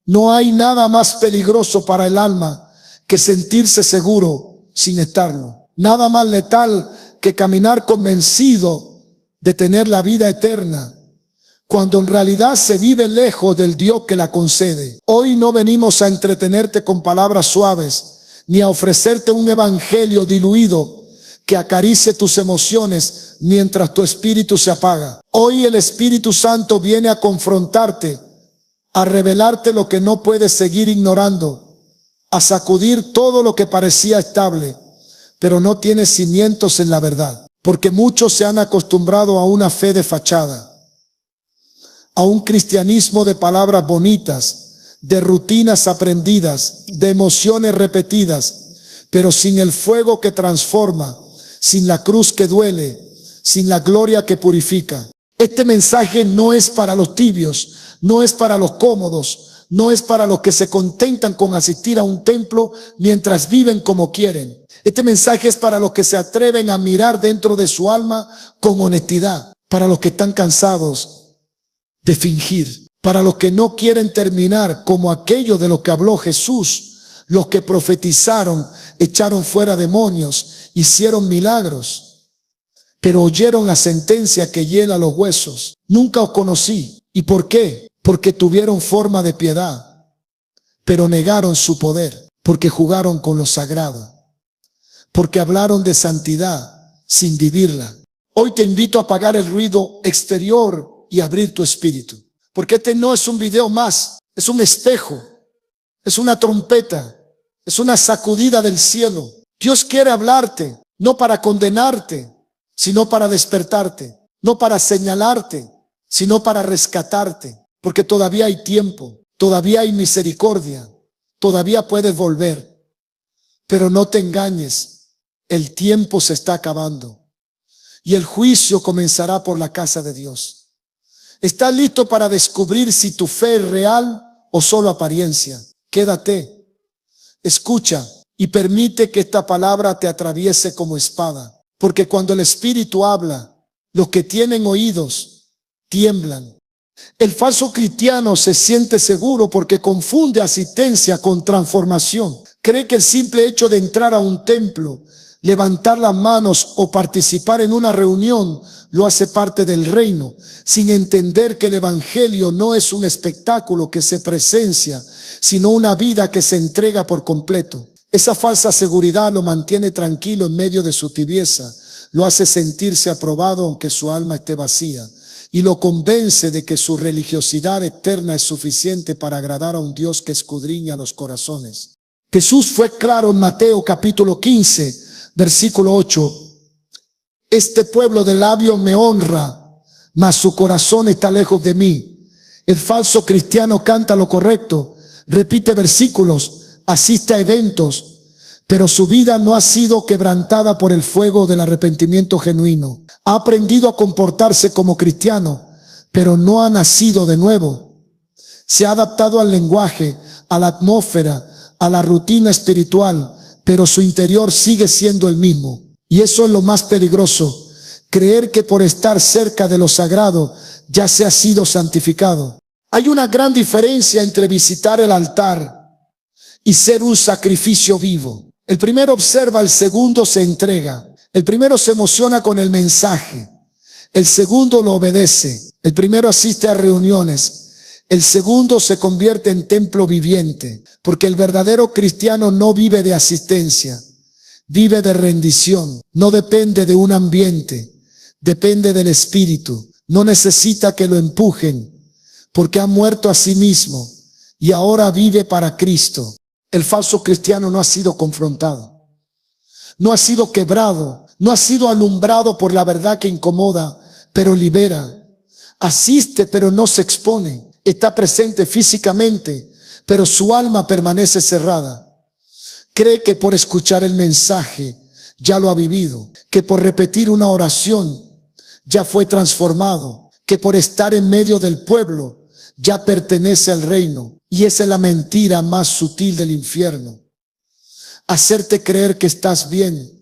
No hay nada más peligroso para el alma que sentirse seguro sin estarlo. Nada más letal que caminar convencido de tener la vida eterna, cuando en realidad se vive lejos del Dios que la concede. Hoy no venimos a entretenerte con palabras suaves, ni a ofrecerte un evangelio diluido que acaricie tus emociones mientras tu espíritu se apaga. Hoy el Espíritu Santo viene a confrontarte, a revelarte lo que no puedes seguir ignorando, a sacudir todo lo que parecía estable, pero no tiene cimientos en la verdad. Porque muchos se han acostumbrado a una fe de fachada, a un cristianismo de palabras bonitas, de rutinas aprendidas, de emociones repetidas, pero sin el fuego que transforma, sin la cruz que duele, sin la gloria que purifica. Este mensaje no es para los tibios, no es para los cómodos, no es para los que se contentan con asistir a un templo mientras viven como quieren. Este mensaje es para los que se atreven a mirar dentro de su alma con honestidad, para los que están cansados de fingir, para los que no quieren terminar como aquello de lo que habló Jesús, los que profetizaron, echaron fuera demonios, hicieron milagros, pero oyeron la sentencia que hiela los huesos. Nunca os conocí. ¿Y por qué? Porque tuvieron forma de piedad, pero negaron su poder, porque jugaron con lo sagrado, porque hablaron de santidad sin vivirla. Hoy te invito a apagar el ruido exterior y abrir tu espíritu, porque este no es un video más, es un espejo, es una trompeta, es una sacudida del cielo. Dios quiere hablarte, no para condenarte, sino para despertarte, no para señalarte, sino para rescatarte, porque todavía hay tiempo, todavía hay misericordia, todavía puedes volver. Pero no te engañes, el tiempo se está acabando y el juicio comenzará por la casa de Dios. ¿Estás listo para descubrir si tu fe es real o solo apariencia? Quédate, escucha y permite que esta palabra te atraviese como espada, porque cuando el Espíritu habla, los que tienen oídos tiemblan. El falso cristiano se siente seguro porque confunde asistencia con transformación. Cree que el simple hecho de entrar a un templo, levantar las manos o participar en una reunión lo hace parte del reino, sin entender que el evangelio no es un espectáculo que se presencia, sino una vida que se entrega por completo. Esa falsa seguridad lo mantiene tranquilo en medio de su tibieza, lo hace sentirse aprobado aunque su alma esté vacía, y lo convence de que su religiosidad eterna es suficiente para agradar a un Dios que escudriña los corazones. Jesús fue claro en Mateo capítulo 15, versículo 8. Este pueblo de labios me honra, mas su corazón está lejos de mí. El falso cristiano canta lo correcto, repite versículos, asiste a eventos, pero su vida no ha sido quebrantada por el fuego del arrepentimiento genuino. Ha aprendido a comportarse como cristiano, pero no ha nacido de nuevo. Se ha adaptado al lenguaje, a la atmósfera, a la rutina espiritual, pero su interior sigue siendo el mismo. Y eso es lo más peligroso, creer que por estar cerca de lo sagrado ya se ha sido santificado. Hay una gran diferencia entre visitar el altar y ser un sacrificio vivo. El primero observa, el segundo se entrega. El primero se emociona con el mensaje, el segundo lo obedece. El primero asiste a reuniones, el segundo se convierte en templo viviente, porque el verdadero cristiano no vive de asistencia, vive de rendición. No depende de un ambiente, depende del Espíritu. No necesita que lo empujen, porque ha muerto a sí mismo y ahora vive para Cristo. El falso cristiano no ha sido confrontado, no ha sido quebrado, no ha sido alumbrado por la verdad que incomoda, pero libera. Asiste, pero no se expone. Está presente físicamente, pero su alma permanece cerrada. Cree que por escuchar el mensaje ya lo ha vivido, que por repetir una oración ya fue transformado, que por estar en medio del pueblo ya pertenece al reino. Y esa es la mentira más sutil del infierno. Hacerte creer que estás bien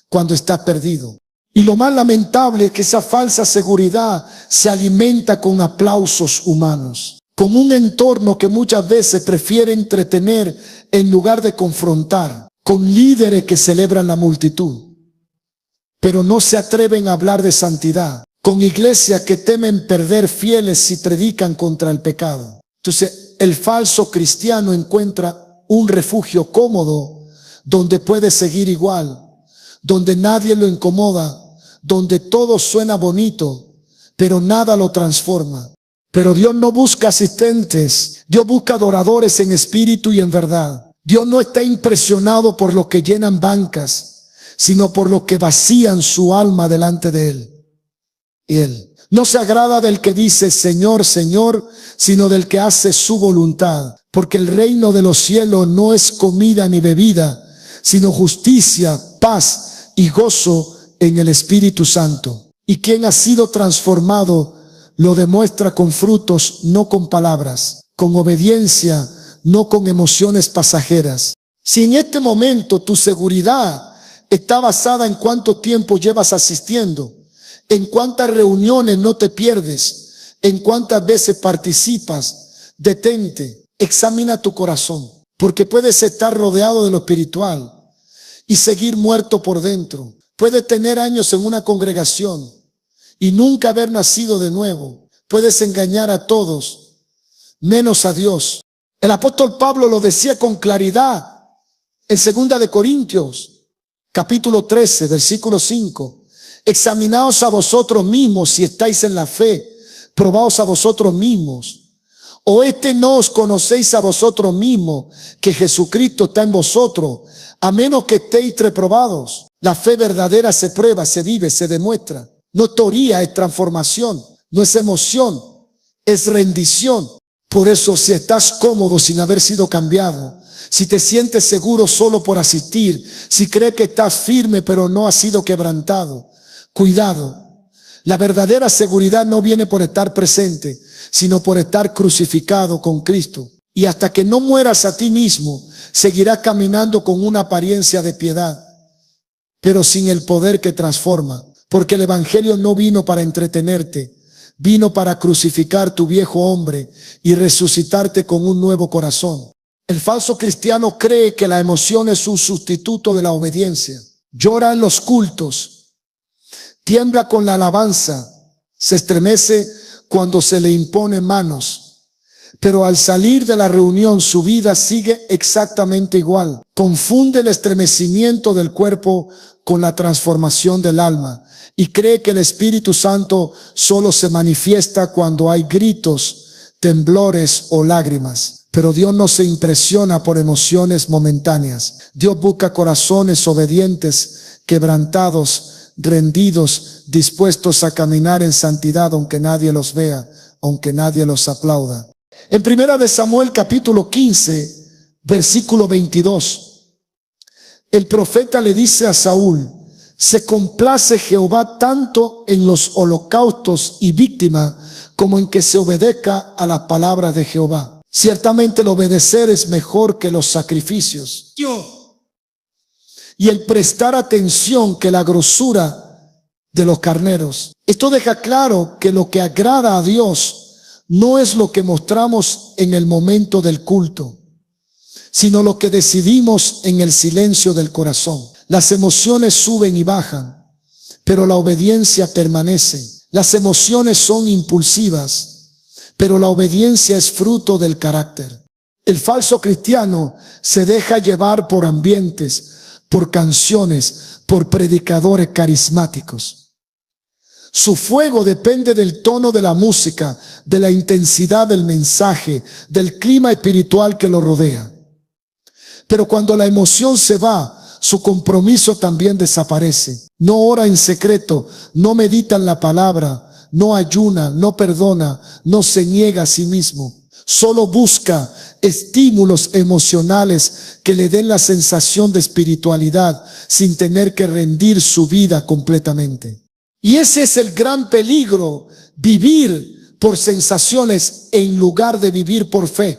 cuando estás perdido. Y lo más lamentable es que esa falsa seguridad se alimenta con aplausos humanos, con un entorno que muchas veces prefiere entretener en lugar de confrontar, con líderes que celebran la multitud, pero no se atreven a hablar de santidad, con iglesias que temen perder fieles si predican contra el pecado. Entonces, el falso cristiano encuentra un refugio cómodo donde puede seguir igual, donde nadie lo incomoda, donde todo suena bonito, pero nada lo transforma. Pero Dios no busca asistentes, Dios busca adoradores en espíritu y en verdad. Dios no está impresionado por los que llenan bancas, sino por los que vacían su alma delante de Él. Y Él no se agrada del que dice Señor, Señor, sino del que hace su voluntad. Porque el reino de los cielos no es comida ni bebida, sino justicia, paz y gozo en el Espíritu Santo. Y quien ha sido transformado lo demuestra con frutos, no con palabras, con obediencia, no con emociones pasajeras. Si en este momento tu seguridad está basada en cuánto tiempo llevas asistiendo, en cuántas reuniones no te pierdes, en cuántas veces participas, detente, examina tu corazón, porque puedes estar rodeado de lo espiritual y seguir muerto por dentro. Puedes tener años en una congregación y nunca haber nacido de nuevo. Puedes engañar a todos, menos a Dios. El apóstol Pablo lo decía con claridad en 2 de Corintios, capítulo 13, versículo 5. Examinaos a vosotros mismos si estáis en la fe, probaos a vosotros mismos. ¿O no os conocéis a vosotros mismos que Jesucristo está en vosotros, a menos que estéis reprobados? La fe verdadera se prueba, se vive, se demuestra. No es teoría, es transformación. No es emoción, es rendición. Por eso, si estás cómodo sin haber sido cambiado, si te sientes seguro solo por asistir, si crees que estás firme pero no has sido quebrantado, cuidado. La verdadera seguridad no viene por estar presente, sino por estar crucificado con Cristo. Y hasta que no mueras a ti mismo, seguirás caminando con una apariencia de piedad, pero sin el poder que transforma. Porque el evangelio no vino para entretenerte, vino para crucificar tu viejo hombre y resucitarte con un nuevo corazón. El falso cristiano cree que la emoción es un sustituto de la obediencia. Llora en los cultos, tiembla con la alabanza, se estremece cuando se le imponen manos. Pero al salir de la reunión su vida sigue exactamente igual. Confunde el estremecimiento del cuerpo con la transformación del alma y cree que el Espíritu Santo solo se manifiesta cuando hay gritos, temblores o lágrimas. Pero Dios no se impresiona por emociones momentáneas. Dios busca corazones obedientes, quebrantados, rendidos, dispuestos a caminar en santidad aunque nadie los vea, aunque nadie los aplauda. En 1 Samuel capítulo 15, versículo 22, el profeta le dice a Saúl: se complace Jehová tanto en los holocaustos y víctimas como en que se obedezca a las palabras de Jehová. Ciertamente el obedecer es mejor que los sacrificios, y el prestar atención que la grosura de los carneros. Esto deja claro que lo que agrada a Dios no es lo que mostramos en el momento del culto, sino lo que decidimos en el silencio del corazón. Las emociones suben y bajan, pero la obediencia permanece. Las emociones son impulsivas, pero la obediencia es fruto del carácter. El falso cristiano se deja llevar por ambientes, por canciones, por predicadores carismáticos. Su fuego depende del tono de la música, de la intensidad del mensaje, del clima espiritual que lo rodea. Pero cuando la emoción se va, su compromiso también desaparece. No ora en secreto, no medita en la palabra, no ayuna, no perdona, no se niega a sí mismo. Solo busca estímulos emocionales que le den la sensación de espiritualidad sin tener que rendir su vida completamente. Y ese es el gran peligro, vivir por sensaciones en lugar de vivir por fe.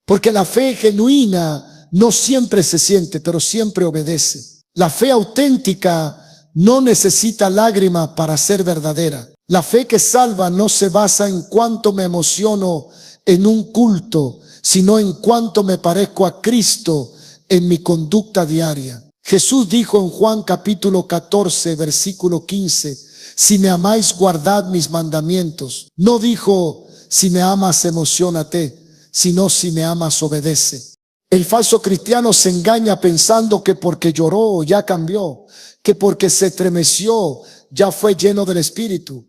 Porque la fe genuina no siempre se siente, pero siempre obedece. La fe auténtica no necesita lágrimas para ser verdadera. La fe que salva no se basa en cuánto me emociono en un culto, sino en cuánto me parezco a Cristo en mi conducta diaria. Jesús dijo en Juan capítulo 14, versículo 15, si me amáis, guardad mis mandamientos. No dijo, si me amas, emociónate, sino si me amas, obedece. El falso cristiano se engaña pensando que porque lloró ya cambió, que porque se estremeció ya fue lleno del Espíritu,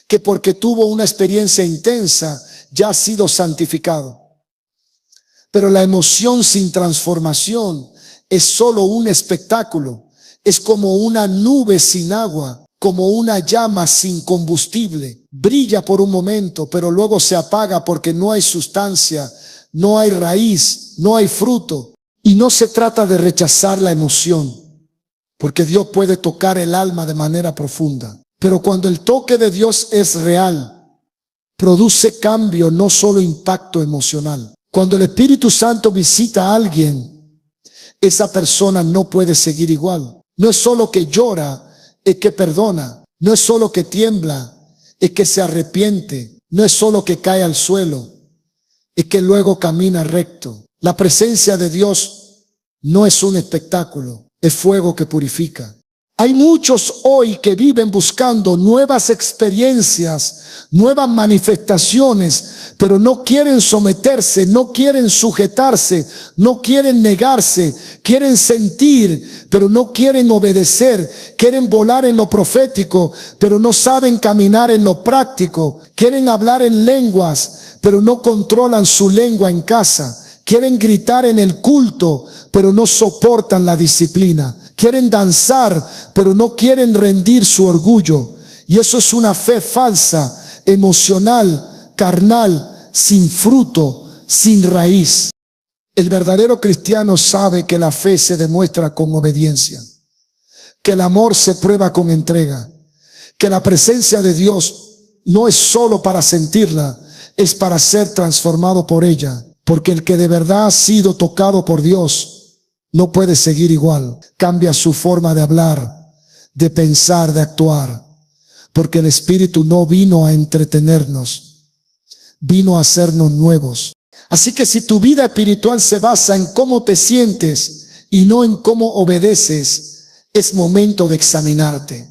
que porque tuvo una experiencia intensa ya ha sido santificado. Pero la emoción sin transformación es solo un espectáculo, es como una nube sin agua, como una llama sin combustible. Brilla por un momento, pero luego se apaga porque no hay sustancia, no hay raíz, no hay fruto. Y no se trata de rechazar la emoción, porque Dios puede tocar el alma de manera profunda. Pero cuando el toque de Dios es real, produce cambio, no solo impacto emocional. Cuando el Espíritu Santo visita a alguien, esa persona no puede seguir igual. No es solo que llora, es que perdona. No es solo que tiembla, es que se arrepiente. No es solo que cae al suelo, es que luego camina recto. La presencia de Dios no es un espectáculo, es fuego que purifica. Hay muchos hoy que viven buscando nuevas experiencias, nuevas manifestaciones, pero no quieren someterse, no quieren sujetarse, no quieren negarse, quieren sentir, pero no quieren obedecer, quieren volar en lo profético, pero no saben caminar en lo práctico, quieren hablar en lenguas, pero no controlan su lengua en casa, quieren gritar en el culto, pero no soportan la disciplina. Quieren danzar, pero no quieren rendir su orgullo. Y eso es una fe falsa, emocional, carnal, sin fruto, sin raíz. El verdadero cristiano sabe que la fe se demuestra con obediencia, que el amor se prueba con entrega, que la presencia de Dios no es solo para sentirla, es para ser transformado por ella. Porque el que de verdad ha sido tocado por Dios no puede seguir igual. Cambia su forma de hablar, de pensar, de actuar. Porque el Espíritu no vino a entretenernos, vino a hacernos nuevos. Así que si tu vida espiritual se basa en cómo te sientes y no en cómo obedeces, es momento de examinarte.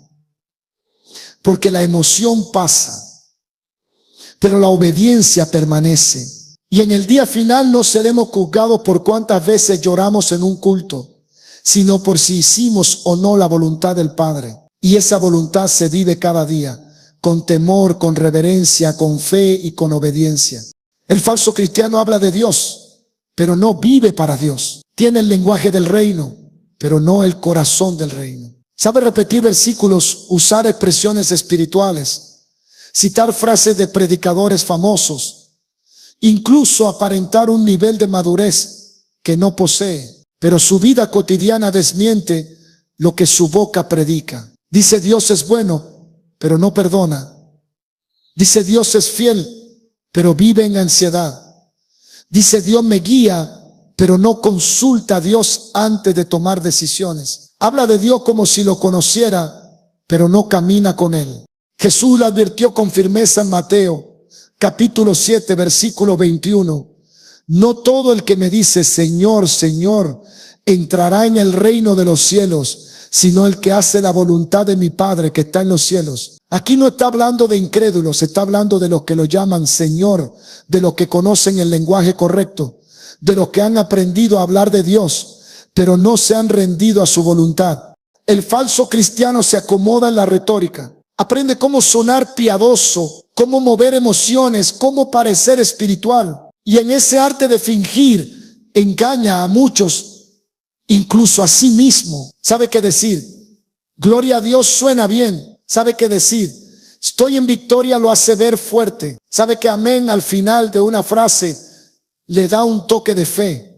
Porque la emoción pasa, pero la obediencia permanece. Y en el día final no seremos juzgados por cuántas veces lloramos en un culto, sino por si hicimos o no la voluntad del Padre. Y esa voluntad se vive cada día, con temor, con reverencia, con fe y con obediencia. El falso cristiano habla de Dios, pero no vive para Dios. Tiene el lenguaje del reino, pero no el corazón del reino. Sabe repetir versículos, usar expresiones espirituales, citar frases de predicadores famosos, incluso aparentar un nivel de madurez que no posee, pero su vida cotidiana desmiente lo que su boca predica. Dice Dios es bueno, pero no perdona. Dice Dios es fiel, pero vive en ansiedad. Dice Dios me guía, pero no consulta a Dios antes de tomar decisiones. Habla de Dios como si lo conociera, pero no camina con él. Jesús lo advirtió con firmeza en Mateo capítulo 7, versículo 21. No todo el que me dice Señor, Señor, entrará en el reino de los cielos, sino el que hace la voluntad de mi Padre que está en los cielos. Aquí no está hablando de incrédulos, está hablando de los que lo llaman Señor, de los que conocen el lenguaje correcto, de los que han aprendido a hablar de Dios, pero no se han rendido a su voluntad. El falso cristiano se acomoda en la retórica. Aprende cómo sonar piadoso, cómo mover emociones, cómo parecer espiritual. Y en ese arte de fingir, engaña a muchos, incluso a sí mismo. ¿Sabe qué decir? Gloria a Dios suena bien. ¿Sabe qué decir? Estoy en victoria lo hace ver fuerte. ¿Sabe que amén al final de una frase le da un toque de fe?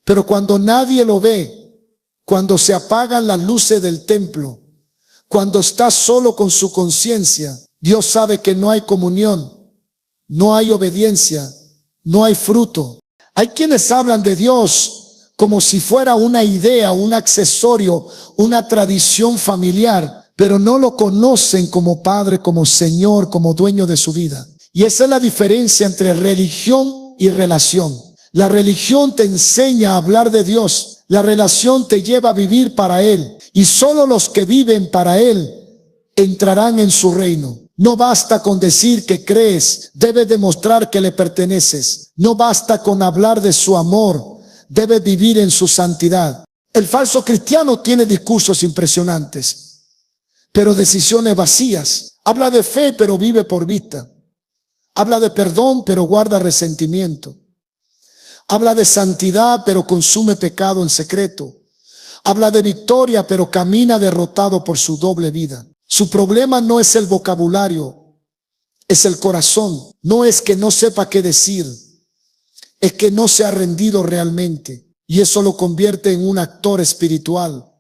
Pero cuando nadie lo ve, cuando se apagan las luces del templo, cuando está solo con su conciencia, Dios sabe que no hay comunión, no hay obediencia, no hay fruto. Hay quienes hablan de Dios como si fuera una idea, un accesorio, una tradición familiar, pero no lo conocen como Padre, como Señor, como dueño de su vida. Y esa es la diferencia entre religión y relación. La religión te enseña a hablar de Dios. La relación te lleva a vivir para Él. Y solo los que viven para Él entrarán en su reino. No basta con decir que crees, debes demostrar que le perteneces. No basta con hablar de su amor, debes vivir en su santidad. El falso cristiano tiene discursos impresionantes, pero decisiones vacías. Habla de fe, pero vive por vista. Habla de perdón, pero guarda resentimiento. Habla de santidad, pero consume pecado en secreto. Habla de victoria, pero camina derrotado por su doble vida. Su problema no es el vocabulario, es el corazón. No es que no sepa qué decir, es que no se ha rendido realmente. Y eso lo convierte en un actor espiritual,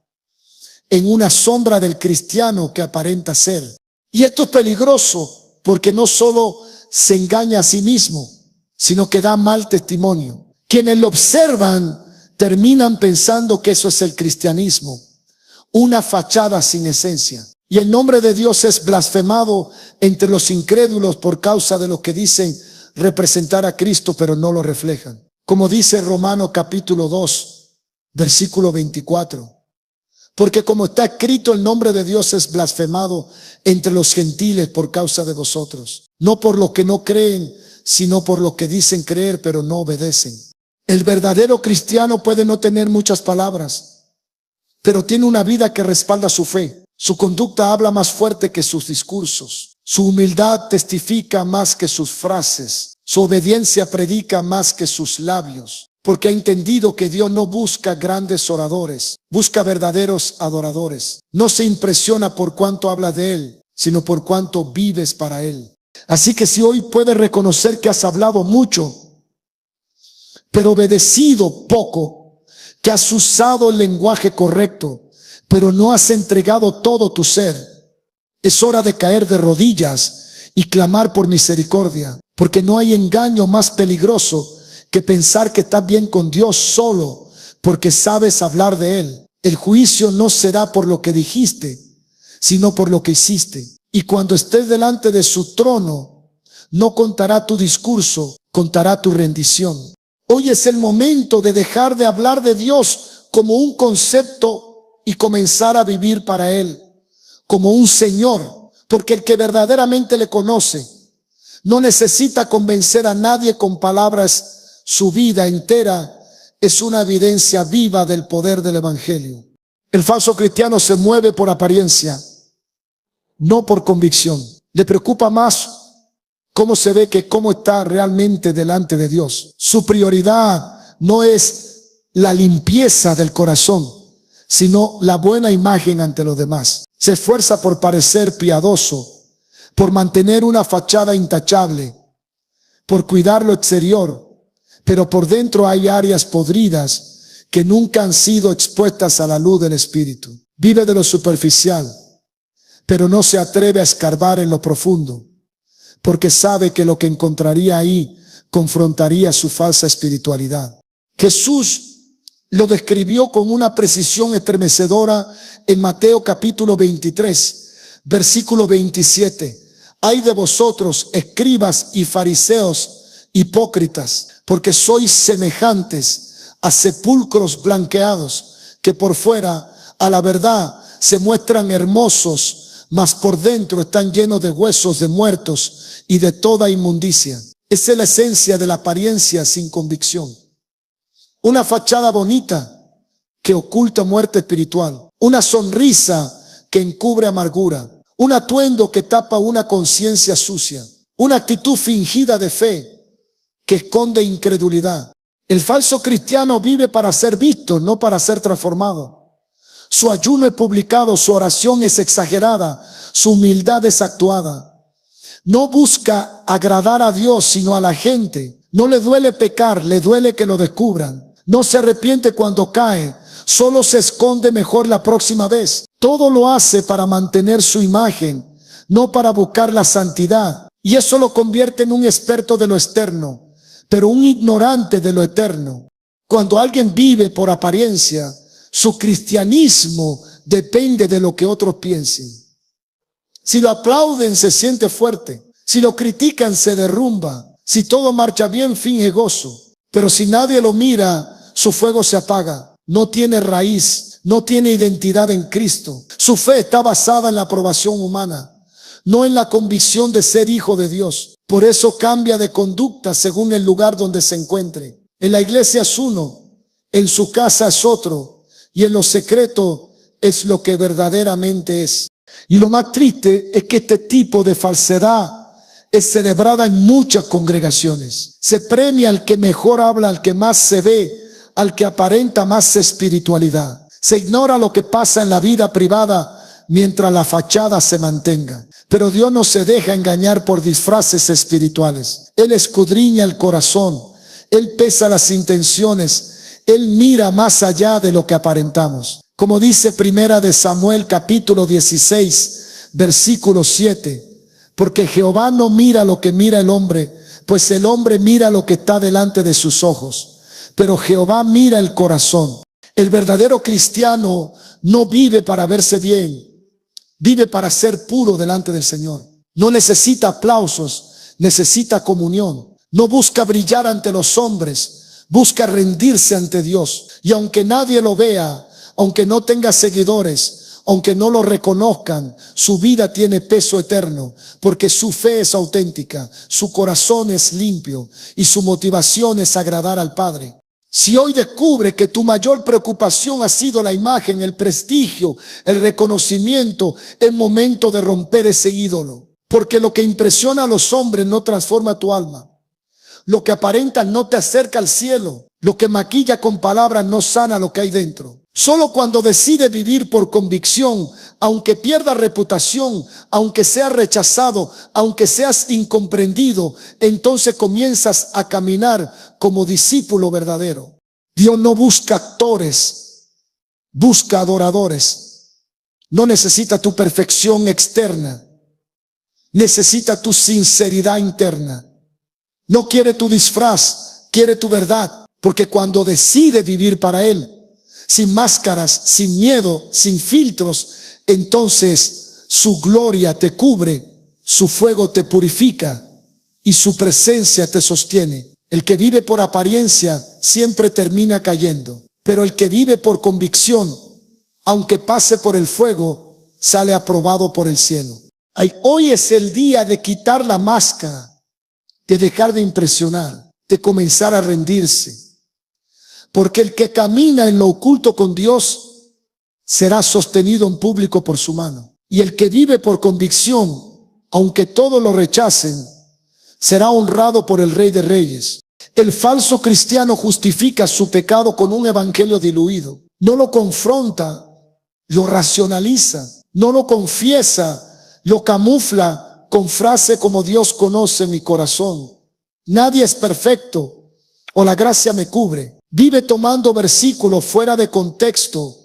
en una sombra del cristiano que aparenta ser. Y esto es peligroso porque no solo se engaña a sí mismo, sino que da mal testimonio. Quienes lo observan terminan pensando que eso es el cristianismo, una fachada sin esencia. Y el nombre de Dios es blasfemado entre los incrédulos por causa de lo que dicen representar a Cristo, pero no lo reflejan. Como dice Romanos capítulo 2, versículo 24. Porque como está escrito, el nombre de Dios es blasfemado entre los gentiles por causa de vosotros. No por lo que no creen, sino por lo que dicen creer, pero no obedecen. El verdadero cristiano puede no tener muchas palabras, pero tiene una vida que respalda su fe. Su conducta habla más fuerte que sus discursos. Su humildad testifica más que sus frases. Su obediencia predica más que sus labios. Porque ha entendido que Dios no busca grandes oradores, busca verdaderos adoradores. No se impresiona por cuánto habla de Él, sino por cuánto vives para Él. Así que si hoy puedes reconocer que has hablado mucho, pero obedecido poco, que has usado el lenguaje correcto, pero no has entregado todo tu ser, es hora de caer de rodillas y clamar por misericordia, porque no hay engaño más peligroso que pensar que estás bien con Dios solo porque sabes hablar de Él. El juicio no será por lo que dijiste, sino por lo que hiciste. Y cuando estés delante de su trono, no contará tu discurso, contará tu rendición. Hoy es el momento de dejar de hablar de Dios como un concepto y comenzar a vivir para Él, como un Señor, porque el que verdaderamente le conoce no necesita convencer a nadie con palabras. Su vida entera es una evidencia viva del poder del Evangelio. El falso cristiano se mueve por apariencia, no por convicción. Le preocupa más cómo se ve que cómo está realmente delante de Dios. Su prioridad no es la limpieza del corazón, sino la buena imagen ante los demás. Se esfuerza por parecer piadoso, por mantener una fachada intachable, por cuidar lo exterior, pero por dentro hay áreas podridas que nunca han sido expuestas a la luz del Espíritu. Vive de lo superficial, pero no se atreve a escarbar en lo profundo, porque sabe que lo que encontraría ahí confrontaría su falsa espiritualidad. Jesús lo describió con una precisión estremecedora en Mateo capítulo 23, versículo 27. Ay de vosotros, escribas y fariseos hipócritas, porque sois semejantes a sepulcros blanqueados, que por fuera a la verdad se muestran hermosos, mas por dentro están llenos de huesos de muertos y de toda inmundicia. Esa es la esencia de la apariencia sin convicción. Una fachada bonita que oculta muerte espiritual. Una sonrisa que encubre amargura. Un atuendo que tapa una conciencia sucia. Una actitud fingida de fe que esconde incredulidad. El falso cristiano vive para ser visto, no para ser transformado. Su ayuno es publicado, su oración es exagerada, su humildad es actuada. No busca agradar a Dios, sino a la gente. No le duele pecar, le duele que lo descubran. No se arrepiente cuando cae, solo se esconde mejor la próxima vez. Todo lo hace para mantener su imagen, no para buscar la santidad. Y eso lo convierte en un experto de lo externo, pero un ignorante de lo eterno. Cuando alguien vive por apariencia, su cristianismo depende de lo que otros piensen. Si lo aplauden, se siente fuerte. Si lo critican, se derrumba. Si todo marcha bien, finge gozo. Pero si nadie lo mira, su fuego se apaga. No tiene raíz, no tiene identidad en Cristo. Su fe está basada en la aprobación humana, no en la convicción de ser hijo de Dios. Por eso cambia de conducta según el lugar donde se encuentre. En la iglesia es uno, en su casa es otro, y en lo secreto es lo que verdaderamente es. Y lo más triste es que este tipo de falsedad es celebrada en muchas congregaciones. Se premia al que mejor habla, al que más se ve, al que aparenta más espiritualidad. Se ignora lo que pasa en la vida privada mientras la fachada se mantenga. Pero Dios no se deja engañar por disfraces espirituales. Él escudriña el corazón. Él pesa las intenciones. Él mira más allá de lo que aparentamos. Como dice Primera de Samuel capítulo 16, versículo 7. Porque Jehová no mira lo que mira el hombre, pues el hombre mira lo que está delante de sus ojos. Pero Jehová mira el corazón. El verdadero cristiano no vive para verse bien, vive para ser puro delante del Señor. No necesita aplausos, necesita comunión. No busca brillar ante los hombres, busca rendirse ante Dios. Y aunque nadie lo vea, aunque no tenga seguidores, aunque no lo reconozcan, su vida tiene peso eterno, porque su fe es auténtica, su corazón es limpio y su motivación es agradar al Padre. Si hoy descubre que tu mayor preocupación ha sido la imagen, el prestigio, el reconocimiento, es momento de romper ese ídolo. Porque lo que impresiona a los hombres no transforma tu alma. Lo que aparenta no te acerca al cielo. Lo que maquilla con palabras no sana lo que hay dentro. Solo cuando decides vivir por convicción, aunque pierdas reputación, aunque seas rechazado, aunque seas incomprendido, entonces comienzas a caminar como discípulo verdadero. Dios no busca actores, busca adoradores. No necesita tu perfección externa, necesita tu sinceridad interna. No quiere tu disfraz, quiere tu verdad, porque cuando decides vivir para Él, sin máscaras, sin miedo, sin filtros, entonces su gloria te cubre, su fuego te purifica y su presencia te sostiene. El que vive por apariencia siempre termina cayendo, pero el que vive por convicción, aunque pase por el fuego, sale aprobado por el cielo. Hoy es el día de quitar la máscara, de dejar de impresionar, de comenzar a rendirse. Porque el que camina en lo oculto con Dios será sostenido en público por su mano. Y el que vive por convicción, aunque todos lo rechacen, será honrado por el Rey de Reyes. El falso cristiano justifica su pecado con un evangelio diluido. No lo confronta, lo racionaliza. No lo confiesa, lo camufla con frases como Dios conoce mi corazón. Nadie es perfecto o la gracia me cubre. Vive tomando versículos fuera de contexto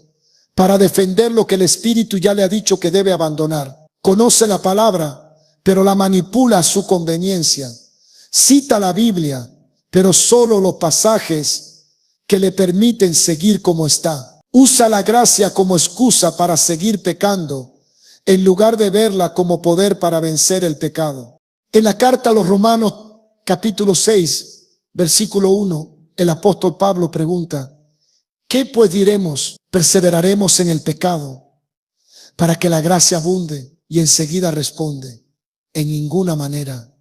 para defender lo que el Espíritu ya le ha dicho que debe abandonar. Conoce la palabra, pero la manipula a su conveniencia. Cita la Biblia, pero solo los pasajes que le permiten seguir como está. Usa la gracia como excusa para seguir pecando, en lugar de verla como poder para vencer el pecado. En la carta a los Romanos, capítulo 6, versículo 1, el apóstol Pablo pregunta: ¿qué pues diremos? ¿Perseveraremos en el pecado para que la gracia abunde? Y enseguida responde: en ninguna manera.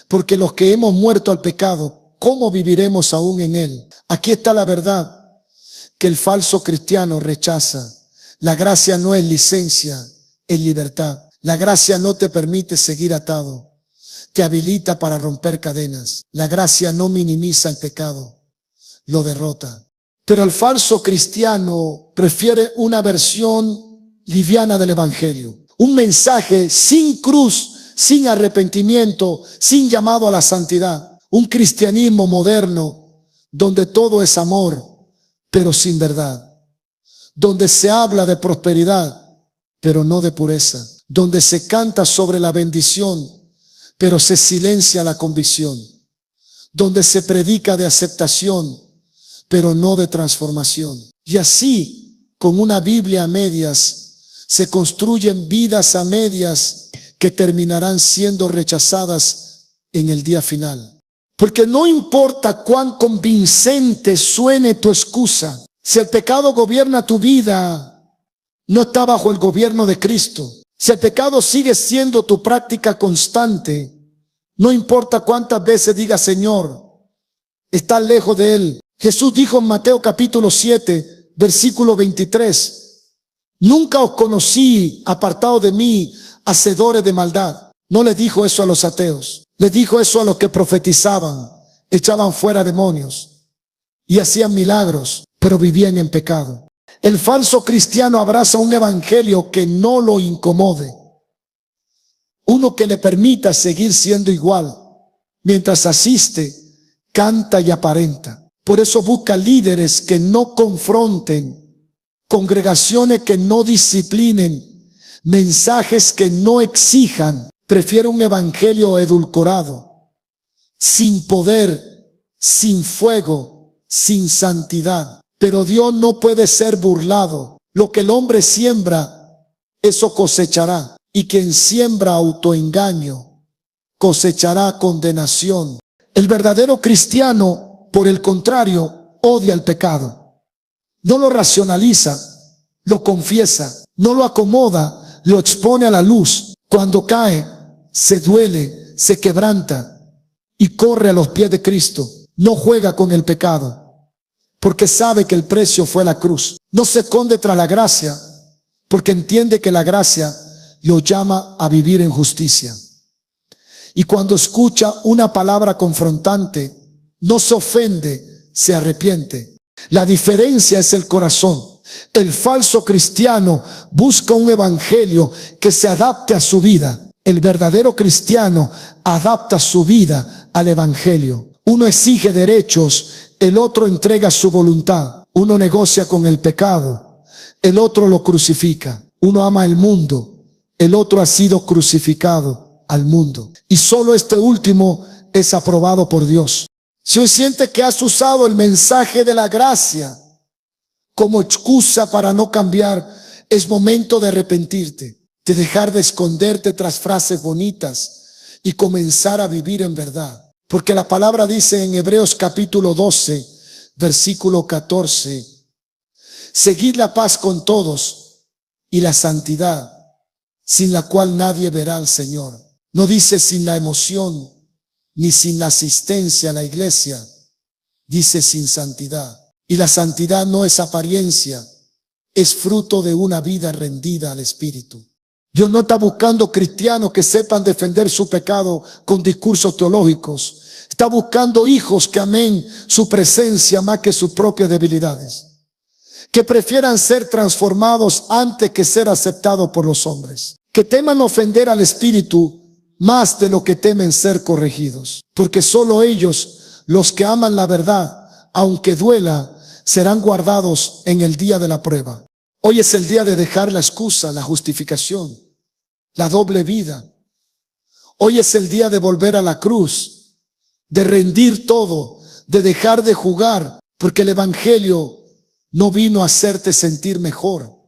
Porque los que hemos muerto al pecado, ¿cómo viviremos aún en él? Aquí está la verdad que el falso cristiano rechaza. La gracia no es licencia, es libertad. La gracia no te permite seguir atado, te habilita para romper cadenas. La gracia no minimiza el pecado, lo derrota. Pero el falso cristiano prefiere una versión liviana del evangelio, un mensaje sin cruz, sin arrepentimiento, sin llamado a la santidad, un cristianismo moderno donde todo es amor, pero sin verdad, donde se habla de prosperidad, pero no de pureza, donde se canta sobre la bendición, pero se silencia la convicción, donde se predica de aceptación, pero no de transformación. Y así, con una Biblia a medias, se construyen vidas a medias que terminarán siendo rechazadas en el día final. Porque no importa cuán convincente suene tu excusa, si el pecado gobierna tu vida, no está bajo el gobierno de Cristo. Si el pecado sigue siendo tu práctica constante, no importa cuántas veces digas, Señor, está lejos de Él. Jesús dijo en Mateo capítulo 7, versículo 23, nunca os conocí apartado de mí, hacedores de maldad. No le dijo eso a los ateos, le dijo eso a los que profetizaban, echaban fuera demonios y hacían milagros, pero vivían en pecado. El falso cristiano abraza un evangelio que no lo incomode, uno que le permita seguir siendo igual, mientras asiste, canta y aparenta. Por eso busca líderes que no confronten, congregaciones que no disciplinen, mensajes que no exijan. Prefiere un evangelio edulcorado, sin poder, sin fuego, sin santidad. Pero Dios no puede ser burlado. Lo que el hombre siembra, eso cosechará. Y quien siembra autoengaño, cosechará condenación. El verdadero cristiano, por el contrario, odia el pecado. No lo racionaliza, lo confiesa, no lo acomoda, lo expone a la luz. Cuando cae, se duele, se quebranta y corre a los pies de Cristo. No juega con el pecado, porque sabe que el precio fue la cruz. No se esconde tras la gracia, porque entiende que la gracia lo llama a vivir en justicia. Y cuando escucha una palabra confrontante, no se ofende, se arrepiente. La diferencia es el corazón. El falso cristiano busca un evangelio que se adapte a su vida. El verdadero cristiano adapta su vida al evangelio. Uno exige derechos, el otro entrega su voluntad. Uno negocia con el pecado, el otro lo crucifica. Uno ama el mundo, el otro ha sido crucificado al mundo. Y solo este último es aprobado por Dios. Si hoy sientes que has usado el mensaje de la gracia como excusa para no cambiar, es momento de arrepentirte, de dejar de esconderte tras frases bonitas y comenzar a vivir en verdad. Porque la palabra dice en Hebreos capítulo 12, versículo 14, seguid la paz con todos y la santidad, sin la cual nadie verá al Señor. No dice sin la emoción, ni sin la asistencia a la iglesia, dice sin santidad. Y la santidad no es apariencia, es fruto de una vida rendida al Espíritu. Dios no está buscando cristianos que sepan defender su pecado con discursos teológicos. Está buscando hijos que amen su presencia más que sus propias debilidades, que prefieran ser transformados antes que ser aceptados por los hombres, que teman ofender al Espíritu más de lo que temen ser corregidos, porque solo ellos, los que aman la verdad, aunque duela, serán guardados en el día de la prueba. Hoy es el día de dejar la excusa, la justificación, la doble vida. Hoy es el día de volver a la cruz, de rendir todo, de dejar de jugar, porque el evangelio no vino a hacerte sentir mejor,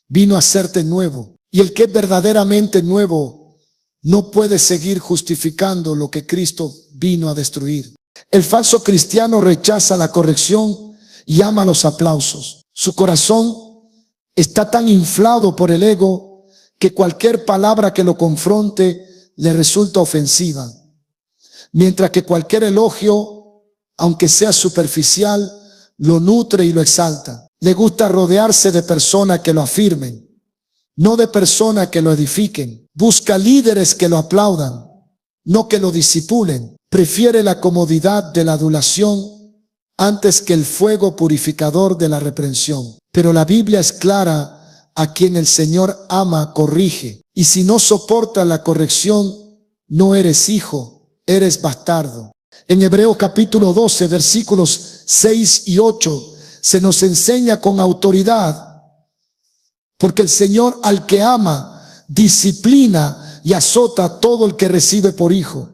vino a hacerte nuevo. Y el que es verdaderamente nuevo no puede seguir justificando lo que Cristo vino a destruir. El falso cristiano rechaza la corrección y ama los aplausos. Su corazón está tan inflado por el ego que cualquier palabra que lo confronte le resulta ofensiva, mientras que cualquier elogio, aunque sea superficial, lo nutre y lo exalta. Le gusta rodearse de personas que lo afirmen, no de personas que lo edifiquen. Busca líderes que lo aplaudan, no que lo disipulen. Prefiere la comodidad de la adulación antes que el fuego purificador de la reprensión. Pero la Biblia es clara: a quien el Señor ama, corrige. Y si no soportas la corrección, no eres hijo, eres bastardo. En Hebreos capítulo 12, versículos 6 y 8, se nos enseña con autoridad, porque el Señor al que ama, disciplina y azota a todo el que recibe por hijo.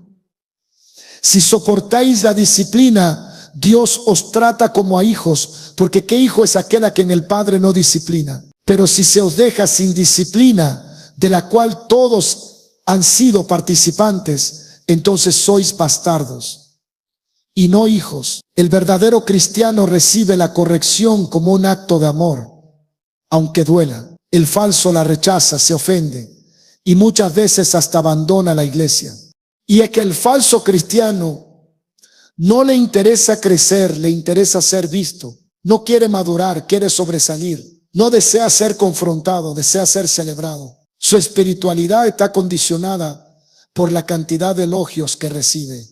Si soportáis la disciplina, Dios os trata como a hijos, porque ¿qué hijo es aquel a quien el Padre no disciplina? Pero si se os deja sin disciplina, de la cual todos han sido participantes, entonces sois bastardos y no hijos. El verdadero cristiano recibe la corrección como un acto de amor, aunque duela. El falso la rechaza, se ofende y muchas veces hasta abandona la iglesia. Y es que el falso cristiano no le interesa crecer, le interesa ser visto. No quiere madurar, quiere sobresalir. No desea ser confrontado, desea ser celebrado. Su espiritualidad está condicionada por la cantidad de elogios que recibe,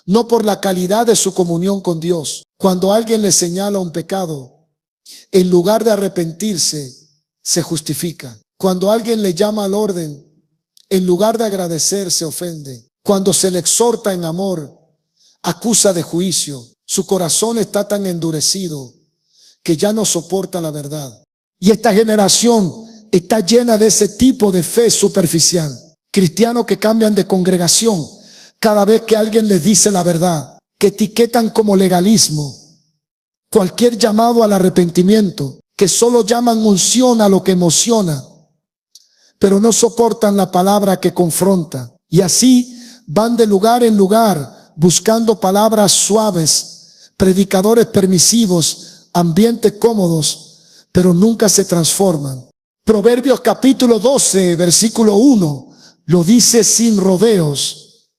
no por la calidad de su comunión con Dios. Cuando alguien le señala un pecado, en lugar de arrepentirse, se justifica. Cuando alguien le llama al orden, en lugar de agradecer, se ofende. Cuando se le exhorta en amor, acusa de juicio. Su corazón está tan endurecido que ya no soporta la verdad. Y esta generación está llena de ese tipo de fe superficial. Cristianos que cambian de congregación cada vez que alguien les dice la verdad, que etiquetan como legalismo cualquier llamado al arrepentimiento, que solo llaman unción a lo que emociona, pero no soportan la palabra que confronta. Y así van de lugar en lugar buscando palabras suaves, predicadores permisivos, ambientes cómodos, pero nunca se transforman. Proverbios capítulo 12, versículo 1, lo dice sin rodeos.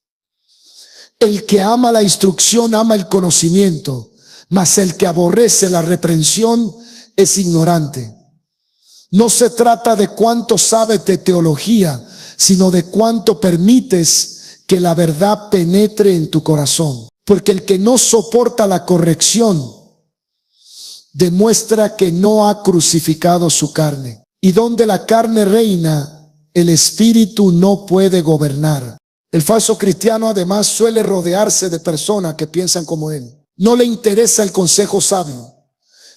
El que ama la instrucción ama el conocimiento, mas el que aborrece la reprensión es ignorante. No se trata de cuánto sabes de teología, sino de cuánto permites que la verdad penetre en tu corazón. Porque el que no soporta la corrección demuestra que no ha crucificado su carne. Y donde la carne reina, el espíritu no puede gobernar. El falso cristiano además suele rodearse de personas que piensan como él. No le interesa el consejo sabio,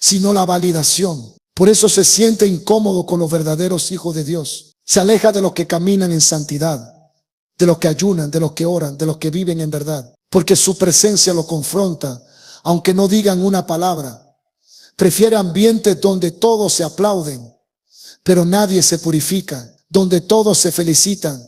sino la validación. Por eso se siente incómodo con los verdaderos hijos de Dios. Se aleja de los que caminan en santidad, de los que ayunan, de los que oran, de los que viven en verdad. Porque su presencia lo confronta, aunque no digan una palabra. Prefiere ambientes donde todos se aplauden, pero nadie se purifica, donde todos se felicitan,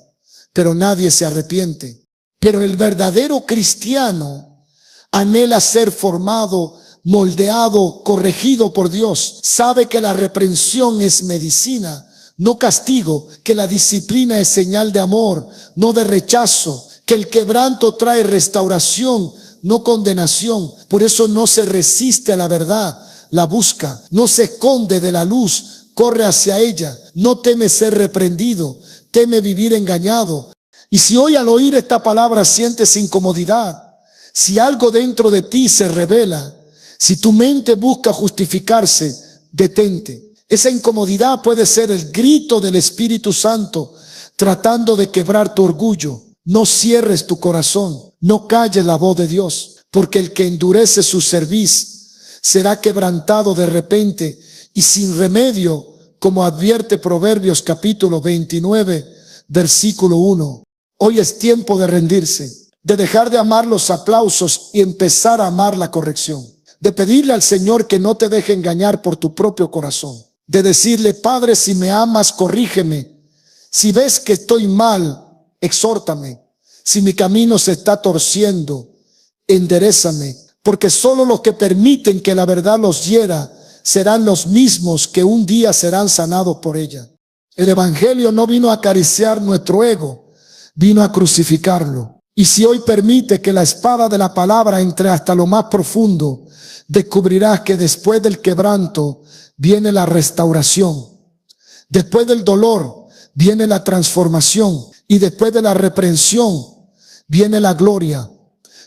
pero nadie se arrepiente. Pero el verdadero cristiano anhela ser formado, moldeado, corregido por Dios. Sabe que la reprensión es medicina, no castigo, que la disciplina es señal de amor, no de rechazo, que el quebranto trae restauración, no condenación. Por eso no se resiste a la verdad, la busca, no se esconde de la luz, corre hacia ella, no teme ser reprendido, teme vivir engañado. Y si hoy al oír esta palabra sientes incomodidad, si algo dentro de ti se revela, si tu mente busca justificarse, detente. Esa incomodidad puede ser el grito del Espíritu Santo tratando de quebrar tu orgullo. No cierres tu corazón, no calles la voz de Dios, porque el que endurece su cerviz será quebrantado de repente y sin remedio, como advierte Proverbios capítulo 29, versículo 1. Hoy es tiempo de rendirse, de dejar de amar los aplausos y empezar a amar la corrección. De pedirle al Señor que no te deje engañar por tu propio corazón. De decirle, Padre, si me amas, corrígeme. Si ves que estoy mal, exhórtame. Si mi camino se está torciendo, enderézame. Porque solo los que permiten que la verdad los hiera serán los mismos que un día serán sanados por ella. El evangelio no vino a acariciar nuestro ego, vino a crucificarlo. Y si hoy permite que la espada de la palabra entre hasta lo más profundo, descubrirás que después del quebranto viene la restauración. Después del dolor viene la transformación. Y después de la reprensión viene la gloria.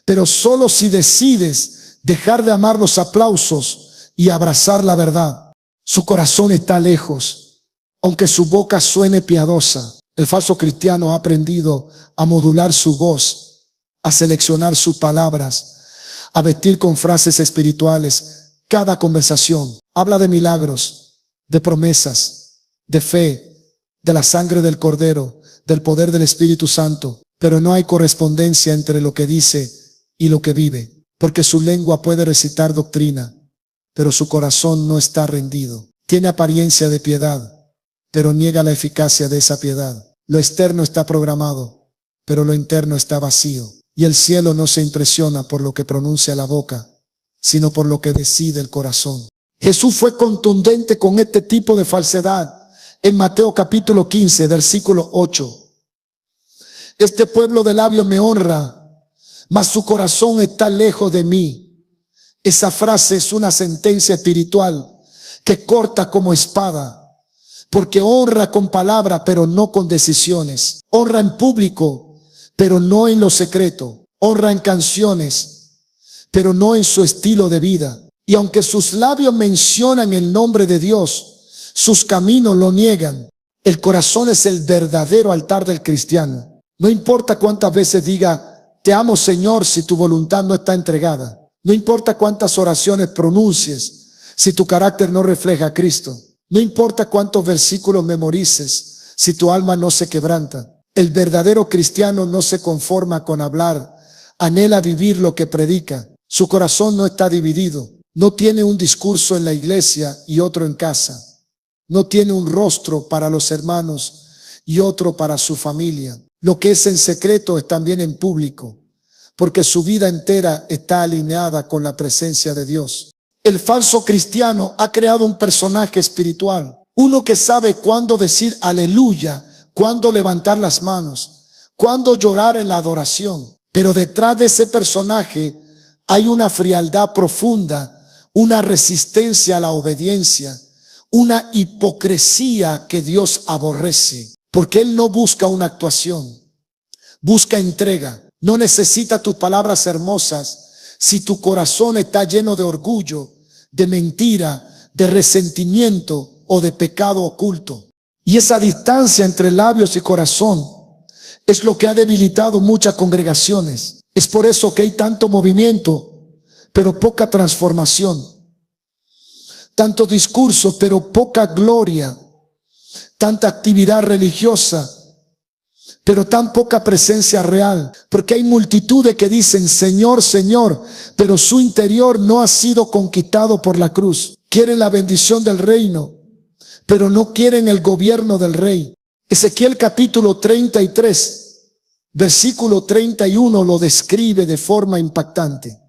Pero solo si decides dejar de amar los aplausos y abrazar la verdad. Su corazón está lejos, aunque su boca suene piadosa. El falso cristiano ha aprendido a modular su voz, a seleccionar sus palabras, a vestir con frases espirituales. Cada conversación habla de milagros, de promesas, de fe, de la sangre del Cordero, del poder del Espíritu Santo, pero no hay correspondencia entre lo que dice y lo que vive, porque su lengua puede recitar doctrina, pero su corazón no está rendido. Tiene apariencia de piedad, pero niega la eficacia de esa piedad. Lo externo está programado, pero lo interno está vacío. Y el cielo no se impresiona por lo que pronuncia la boca, sino por lo que decide el corazón. Jesús fue contundente con este tipo de falsedad en Mateo capítulo 15, versículo 8. Este pueblo de labios me honra, mas su corazón está lejos de mí. Esa frase es una sentencia espiritual que corta como espada, porque honra con palabra, pero no con decisiones. Honra en público, pero no en lo secreto. Honra en canciones, pero no en su estilo de vida. Y aunque sus labios mencionan el nombre de Dios, sus caminos lo niegan. El corazón es el verdadero altar del cristiano. No importa cuántas veces diga, te amo Señor, si tu voluntad no está entregada. No importa cuántas oraciones pronuncies, si tu carácter no refleja a Cristo. No importa cuántos versículos memorices, si tu alma no se quebranta. El verdadero cristiano no se conforma con hablar, anhela vivir lo que predica. Su corazón no está dividido. No tiene un discurso en la iglesia y otro en casa. No tiene un rostro para los hermanos y otro para su familia. Lo que es en secreto es también en público, porque su vida entera está alineada con la presencia de Dios. El falso cristiano ha creado un personaje espiritual, uno que sabe cuándo decir aleluya, cuándo levantar las manos, cuándo llorar en la adoración. Pero detrás de ese personaje hay una frialdad profunda, una resistencia a la obediencia, una hipocresía que Dios aborrece, porque Él no busca una actuación, busca entrega. No necesita tus palabras hermosas si tu corazón está lleno de orgullo, de mentira, de resentimiento o de pecado oculto. Y esa distancia entre labios y corazón es lo que ha debilitado muchas congregaciones. Es por eso que hay tanto movimiento, pero poca transformación. Tanto discurso, pero poca gloria. Tanta actividad religiosa, pero tan poca presencia real. Porque hay multitudes que dicen Señor, Señor, pero su interior no ha sido conquistado por la cruz. Quieren la bendición del reino, pero no quieren el gobierno del rey. Ezequiel capítulo 33, versículo 31 lo describe de forma impactante.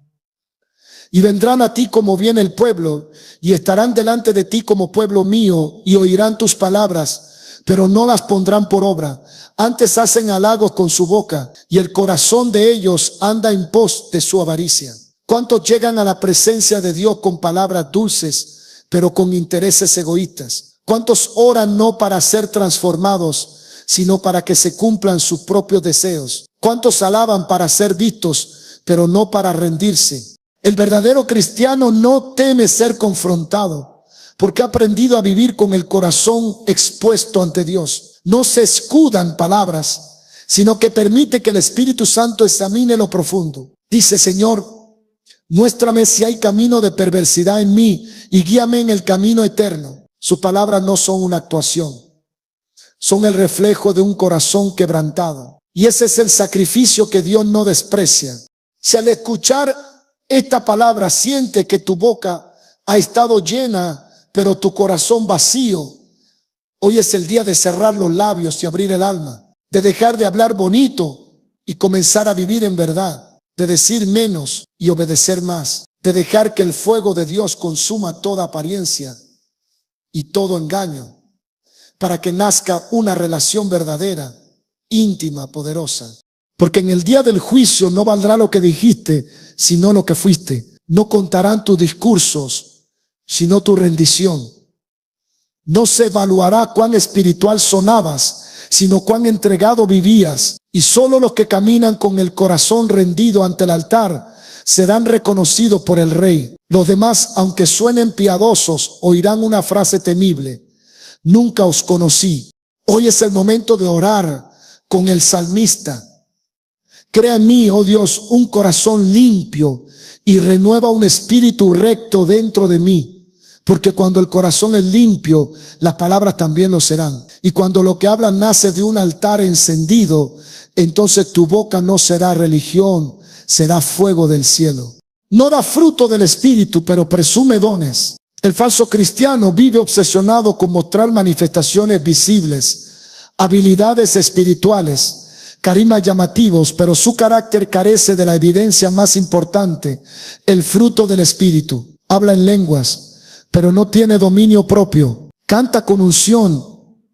Y vendrán a ti como viene el pueblo, y estarán delante de ti como pueblo mío, y oirán tus palabras, pero no las pondrán por obra. Antes hacen halagos con su boca, y el corazón de ellos anda en pos de su avaricia. ¿Cuántos llegan a la presencia de Dios con palabras dulces, pero con intereses egoístas? ¿Cuántos oran no para ser transformados, sino para que se cumplan sus propios deseos? ¿Cuántos alaban para ser vistos, pero no para rendirse? El verdadero cristiano no teme ser confrontado, porque ha aprendido a vivir con el corazón expuesto ante Dios. No se escuda en palabras, sino que permite que el Espíritu Santo examine lo profundo. Dice, Señor, muéstrame si hay camino de perversidad en mí y guíame en el camino eterno. Sus palabras no son una actuación, son el reflejo de un corazón quebrantado. Y ese es el sacrificio que Dios no desprecia. Si al escuchar esta palabra siente que tu boca ha estado llena, pero tu corazón vacío, hoy es el día de cerrar los labios y abrir el alma, de dejar de hablar bonito y comenzar a vivir en verdad, de decir menos y obedecer más, de dejar que el fuego de Dios consuma toda apariencia y todo engaño, para que nazca una relación verdadera, íntima, poderosa. Porque en el día del juicio no valdrá lo que dijiste, sino lo que fuiste. No contarán tus discursos, sino tu rendición. No se evaluará cuán espiritual sonabas, sino cuán entregado vivías. Y solo los que caminan con el corazón rendido ante el altar serán reconocidos por el Rey. Los demás, aunque suenen piadosos, oirán una frase temible: nunca os conocí. Hoy es el momento de orar con el salmista. Crea en mí, oh Dios, un corazón limpio y renueva un espíritu recto dentro de mí. Porque cuando el corazón es limpio, las palabras también lo serán. Y cuando lo que hablan nace de un altar encendido, entonces tu boca no será religión, será fuego del cielo. No da fruto del espíritu, pero presume dones. El falso cristiano vive obsesionado con mostrar manifestaciones visibles, habilidades espirituales, carismas llamativos, pero su carácter carece de la evidencia más importante, el fruto del Espíritu. Habla en lenguas, pero no tiene dominio propio. Canta con unción,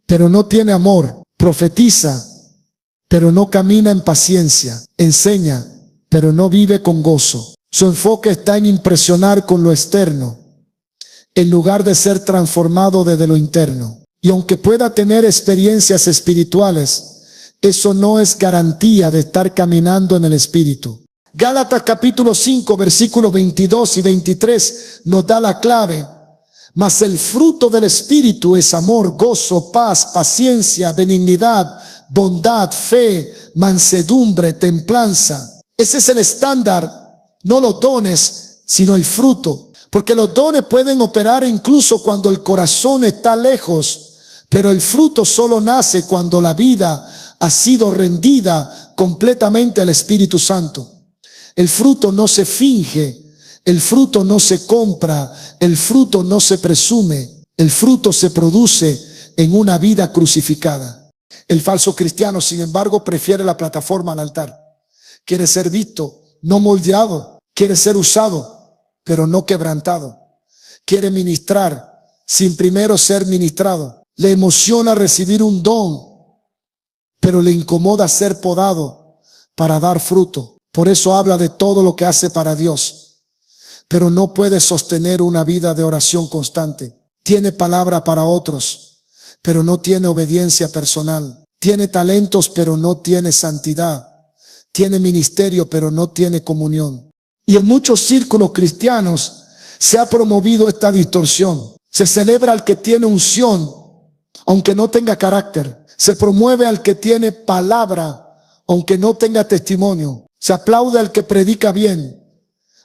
pero no tiene amor. Profetiza, pero no camina en paciencia. Enseña, pero no vive con gozo. Su enfoque está en impresionar con lo externo, en lugar de ser transformado desde lo interno. Y aunque pueda tener experiencias espirituales, eso no es garantía de estar caminando en el Espíritu. Gálatas capítulo 5, versículos 22 y 23 nos da la clave. Mas el fruto del Espíritu es amor, gozo, paz, paciencia, benignidad, bondad, fe, mansedumbre, templanza. Ese es el estándar, no los dones, sino el fruto. Porque los dones pueden operar incluso cuando el corazón está lejos, pero el fruto solo nace cuando la vida ha sido rendida completamente al Espíritu Santo. El fruto no se finge, el fruto no se compra, el fruto no se presume, el fruto se produce en una vida crucificada. El falso cristiano, sin embargo, prefiere la plataforma al altar. Quiere ser visto, no moldeado. Quiere ser usado, pero no quebrantado. Quiere ministrar sin primero ser ministrado. Le emociona recibir un don, pero le incomoda ser podado para dar fruto. Por eso habla de todo lo que hace para Dios, pero no puede sostener una vida de oración constante. Tiene palabra para otros, pero no tiene obediencia personal. Tiene talentos, pero no tiene santidad. Tiene ministerio, pero no tiene comunión. Y en muchos círculos cristianos se ha promovido esta distorsión. Se celebra al que tiene unción, aunque no tenga carácter. Se promueve al que tiene palabra, aunque no tenga testimonio. Se aplaude al que predica bien,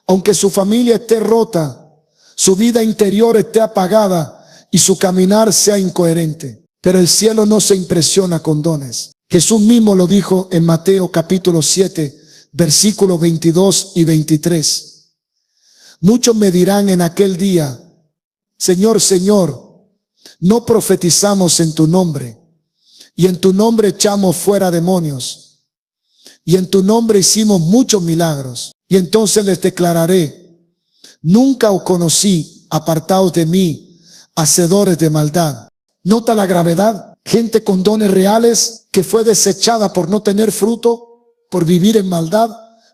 aunque su familia esté rota, su vida interior esté apagada y su caminar sea incoherente. Pero el cielo no se impresiona con dones. Jesús mismo lo dijo en Mateo capítulo 7, versículos 22 y 23. Muchos me dirán en aquel día: Señor, Señor, no profetizamos en tu nombre, y en tu nombre echamos fuera demonios, y en tu nombre hicimos muchos milagros. Y entonces les declararé: nunca os conocí, apartaos de mí, hacedores de maldad. ¿Nota la gravedad? Gente con dones reales que fue desechada por no tener fruto, por vivir en maldad,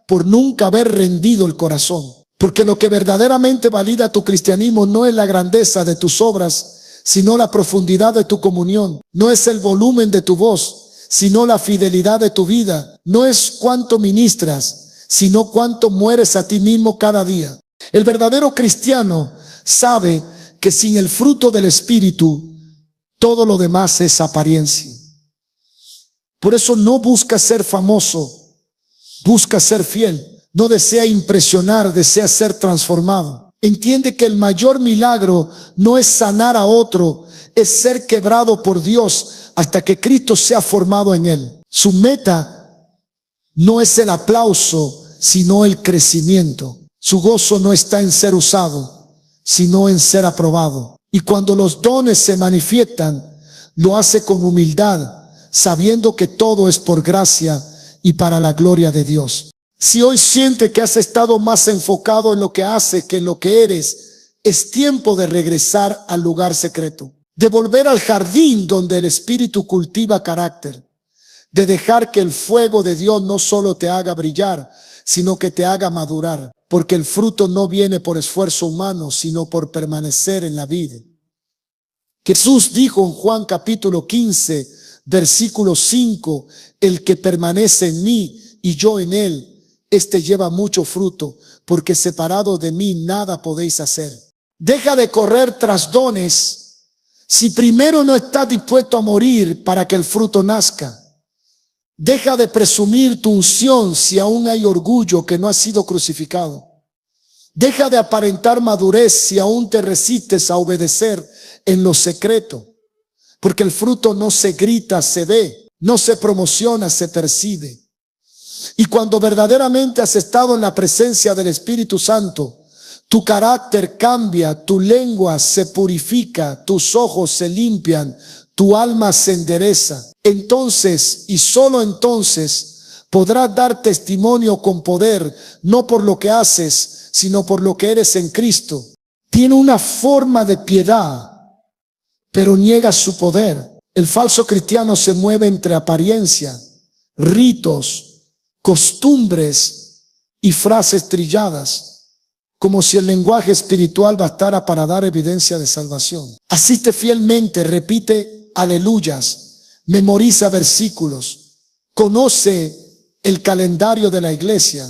por nunca haber rendido el corazón. Porque lo que verdaderamente valida tu cristianismo no es la grandeza de tus obras, sino la profundidad de tu comunión. No es el volumen de tu voz, sino la fidelidad de tu vida. No es cuánto ministras, sino cuánto mueres a ti mismo cada día. El verdadero cristiano sabe que sin el fruto del Espíritu, todo lo demás es apariencia. Por eso no busca ser famoso, busca ser fiel. No desea impresionar, desea ser transformado. Entiende que el mayor milagro no es sanar a otro, es ser quebrado por Dios hasta que Cristo sea formado en él. Su meta no es el aplauso, sino el crecimiento. Su gozo no está en ser usado, sino en ser aprobado. Y cuando los dones se manifiestan, lo hace con humildad, sabiendo que todo es por gracia y para la gloria de Dios. Si hoy siente que has estado más enfocado en lo que hace que en lo que eres, es tiempo de regresar al lugar secreto, de volver al jardín donde el Espíritu cultiva carácter, de dejar que el fuego de Dios no solo te haga brillar, sino que te haga madurar, porque el fruto no viene por esfuerzo humano, sino por permanecer en la vida. Jesús dijo en Juan capítulo 15, versículo 5, el que permanece en mí y yo en él, este lleva mucho fruto, porque separado de mí nada podéis hacer. Deja de correr tras dones si primero no estás dispuesto a morir para que el fruto nazca. Deja de presumir tu unción si aún hay orgullo que no ha sido crucificado. Deja de aparentar madurez si aún te resistes a obedecer en lo secreto, porque el fruto no se grita, se ve, no se promociona, se percibe. Y cuando verdaderamente has estado en la presencia del Espíritu Santo, Tu carácter cambia, tu lengua se purifica, tus ojos se limpian, tu alma se endereza. Entonces, y solo entonces, podrás dar testimonio con poder, no por lo que haces, sino por lo que eres en Cristo. Tiene una forma de piedad, pero niega su poder. El falso cristiano se mueve entre apariencia, ritos, costumbres y frases trilladas, como si el lenguaje espiritual bastara para dar evidencia de salvación. Asiste fielmente, repite aleluyas, memoriza versículos, conoce el calendario de la iglesia,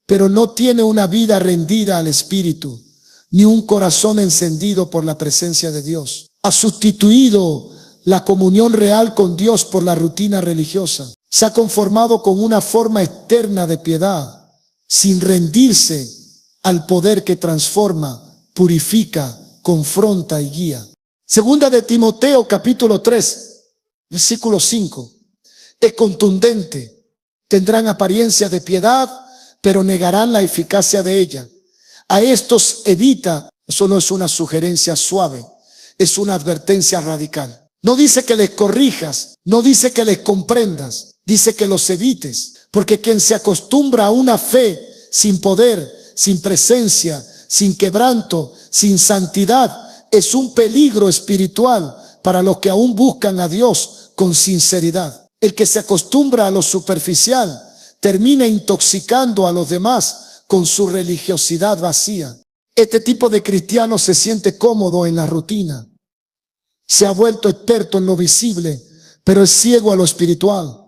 pero no tiene una vida rendida al Espíritu, ni un corazón encendido por la presencia de Dios. Ha sustituido la comunión real con Dios por la rutina religiosa. Se ha conformado con una forma externa de piedad, sin rendirse al poder que transforma, purifica, confronta y guía. Segunda de Timoteo capítulo 3, versículo 5. Es contundente. Tendrán apariencia de piedad, pero negarán la eficacia de ella. A estos evita. Eso no es una sugerencia suave, es una advertencia radical. No dice que les corrijas, no dice que les comprendas, dice que los evites. Porque quien se acostumbra a una fe sin poder, sin presencia, sin quebranto, sin santidad, es un peligro espiritual para los que aún buscan a Dios con sinceridad. El que se acostumbra a lo superficial termina intoxicando a los demás con su religiosidad vacía. Este tipo de cristiano se siente cómodo en la rutina. Se ha vuelto experto en lo visible, pero es ciego a lo espiritual.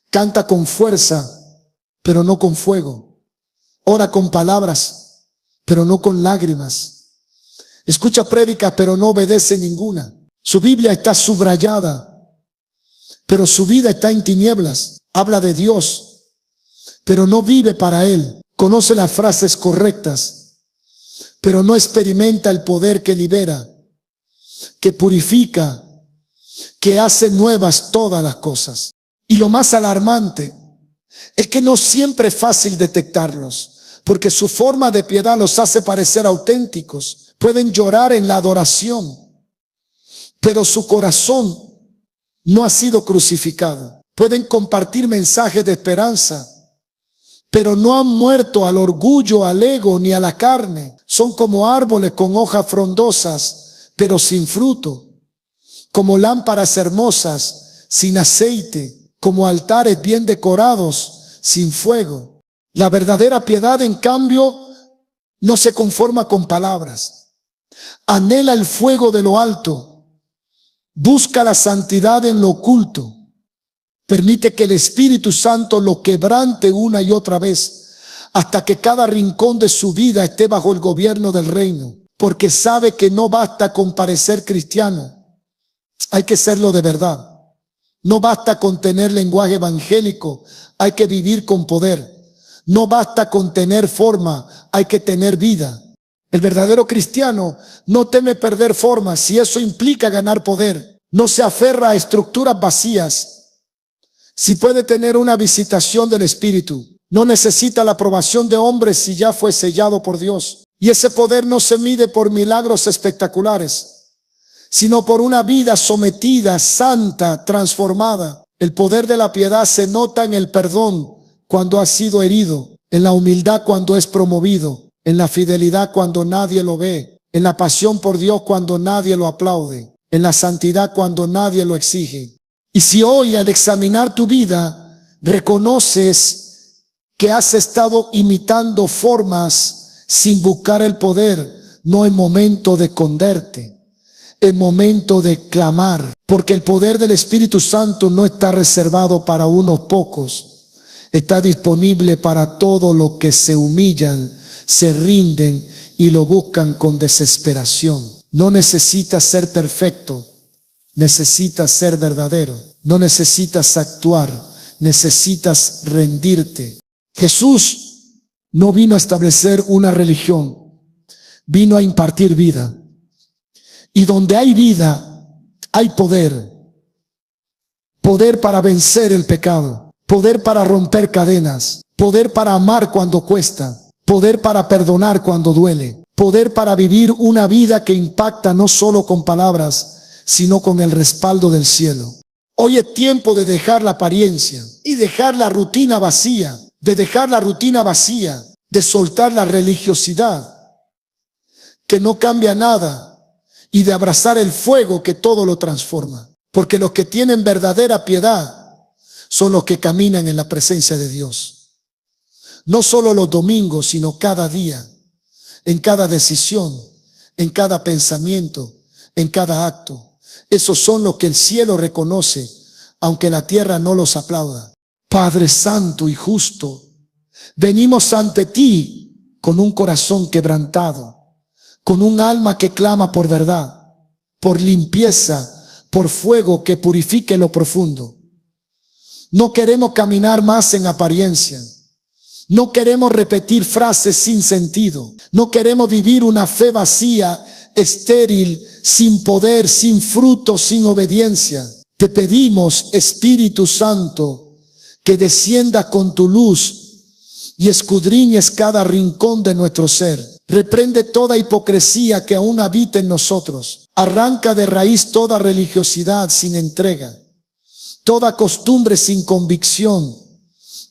Canta con fuerza, pero no con fuego. Ora con palabras, pero no con lágrimas. Escucha prédicas, pero no obedece ninguna. Su Biblia está subrayada, pero su vida está en tinieblas. Habla de Dios, pero no vive para Él. Conoce las frases correctas, pero no experimenta el poder que libera, que purifica, que hace nuevas todas las cosas. Y lo más alarmante es que no siempre es fácil detectarlos, porque su forma de piedad los hace parecer auténticos. Pueden llorar en la adoración, pero su corazón no ha sido crucificado. Pueden compartir mensajes de esperanza, pero no han muerto al orgullo, al ego ni a la carne. Son como árboles con hojas frondosas, pero sin fruto, como lámparas hermosas, sin aceite, como altares bien decorados, sin fuego. La verdadera piedad, en cambio, no se conforma con palabras. Anhela el fuego de lo alto. Busca la santidad en lo oculto. Permite que el Espíritu Santo lo quebrante una y otra vez, hasta que cada rincón de su vida esté bajo el gobierno del reino. Porque sabe que no basta con parecer cristiano. Hay que serlo de verdad. No basta con tener lenguaje evangélico, hay que vivir con poder. No basta con tener forma, hay que tener vida. El verdadero cristiano no teme perder forma si eso implica ganar poder. No se aferra a estructuras vacías si puede tener una visitación del Espíritu. No necesita la aprobación de hombres si ya fue sellado por Dios. Y ese poder no se mide por milagros espectaculares, sino por una vida sometida, santa, transformada. El poder de la piedad se nota en el perdón cuando ha sido herido, en la humildad cuando es promovido, en la fidelidad cuando nadie lo ve, en la pasión por Dios cuando nadie lo aplaude, en la santidad cuando nadie lo exige. Y si hoy, al examinar tu vida, reconoces que has estado imitando formas sin buscar el poder, no es momento de esconderte. Es momento de clamar, porque el poder del Espíritu Santo no está reservado para unos pocos. Está disponible para todos los que se humillan, se rinden y lo buscan con desesperación. No necesitas ser perfecto, necesitas ser verdadero. No necesitas actuar, necesitas rendirte. Jesús no vino a establecer una religión, vino a impartir vida. Y donde hay vida, hay poder. Poder para vencer el pecado, poder para romper cadenas, poder para amar cuando cuesta, poder para perdonar cuando duele, poder para vivir una vida que impacta no solo con palabras, sino con el respaldo del cielo. Hoy es tiempo de dejar la apariencia y dejar la rutina vacía, de soltar la religiosidad que no cambia nada y de abrazar el fuego que todo lo transforma. Porque los que tienen verdadera piedad son los que caminan en la presencia de Dios. No solo los domingos, sino cada día, en cada decisión, en cada pensamiento, en cada acto. Esos son los que el cielo reconoce, aunque la tierra no los aplauda. Padre santo y justo, venimos ante ti con un corazón quebrantado, con un alma que clama por verdad, por limpieza, por fuego que purifique lo profundo. No queremos caminar más en apariencia. No queremos repetir frases sin sentido. No queremos vivir una fe vacía, estéril, sin poder, sin fruto, sin obediencia. Te pedimos, Espíritu Santo, que descienda con tu luz y escudriñes cada rincón de nuestro ser. Reprende toda hipocresía que aún habita en nosotros. Arranca de raíz toda religiosidad sin entrega, toda costumbre sin convicción,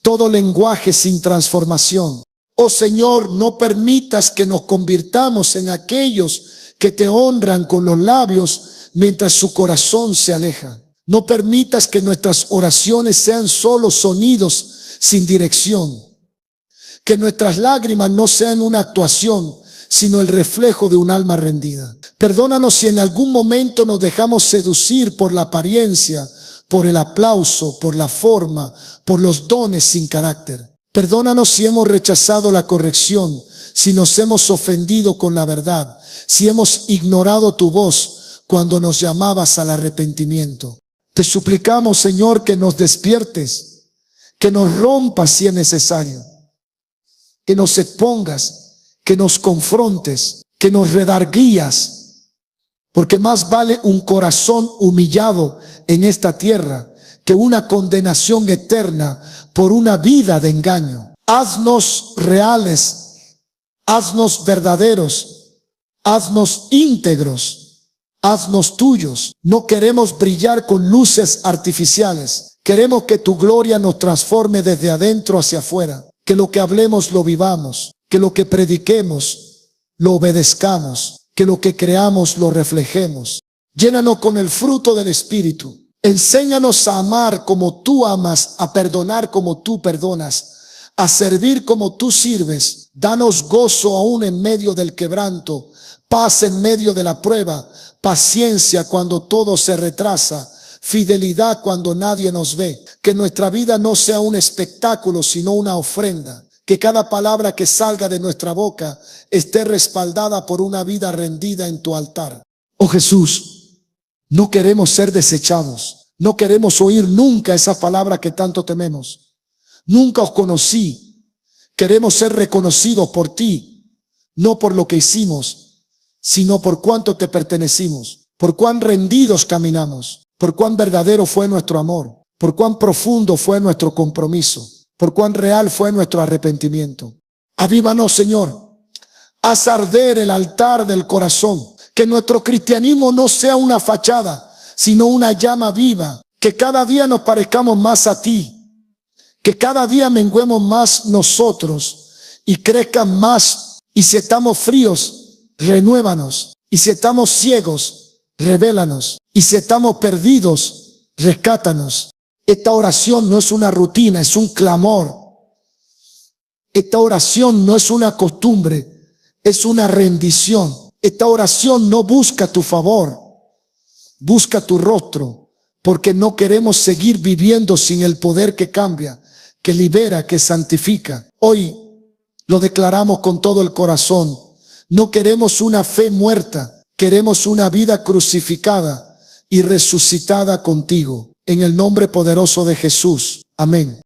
todo lenguaje sin transformación. Oh Señor, no permitas que nos convirtamos en aquellos que te honran con los labios mientras su corazón se aleja. No permitas que nuestras oraciones sean solo sonidos sin dirección. Que nuestras lágrimas no sean una actuación, sino el reflejo de un alma rendida. Perdónanos si en algún momento nos dejamos seducir por la apariencia, por el aplauso, por la forma, por los dones sin carácter. Perdónanos si hemos rechazado la corrección, si nos hemos ofendido con la verdad, si hemos ignorado tu voz cuando nos llamabas al arrepentimiento. Te suplicamos, Señor, que nos despiertes, que nos rompas si es necesario, que nos expongas, que nos confrontes, que nos redarguías, porque más vale un corazón humillado en esta tierra que una condenación eterna por una vida de engaño. Haznos reales, haznos verdaderos, haznos íntegros, haznos tuyos. No queremos brillar con luces artificiales. Queremos que tu gloria nos transforme desde adentro hacia afuera. Que lo que hablemos lo vivamos. Que lo que prediquemos lo obedezcamos. Que lo que creamos lo reflejemos. Llénanos con el fruto del Espíritu. Enséñanos a amar como tú amas, a perdonar como tú perdonas, a servir como tú sirves. Danos gozo aún en medio del quebranto, paz en medio de la prueba, paciencia cuando todo se retrasa, fidelidad cuando nadie nos ve. Que nuestra vida no sea un espectáculo, sino una ofrenda. Que cada palabra que salga de nuestra boca esté respaldada por una vida rendida en tu altar. Oh Jesús, no queremos ser desechados. No queremos oír nunca esa palabra que tanto tememos. Nunca os conocí. Queremos ser reconocidos por ti, no por lo que hicimos, sino por cuánto te pertenecimos, por cuán rendidos caminamos, por cuán verdadero fue nuestro amor, por cuán profundo fue nuestro compromiso, por cuán real fue nuestro arrepentimiento. Avívanos, Señor. Haz arder el altar del corazón. Que nuestro cristianismo no sea una fachada, sino una llama viva. Que cada día nos parezcamos más a ti. Que cada día menguemos más nosotros y crezcan más. Y si estamos fríos, renuévanos. Y si estamos ciegos, revélanos. Y si estamos perdidos, rescátanos. Esta oración no es una rutina, es un clamor. Esta oración no es una costumbre, es una rendición. Esta oración no busca tu favor, busca tu rostro, porque no queremos seguir viviendo sin el poder que cambia, que libera, que santifica. Hoy lo declaramos con todo el corazón. No queremos una fe muerta, queremos una vida crucificada y resucitada contigo. En el nombre poderoso de Jesús. Amén.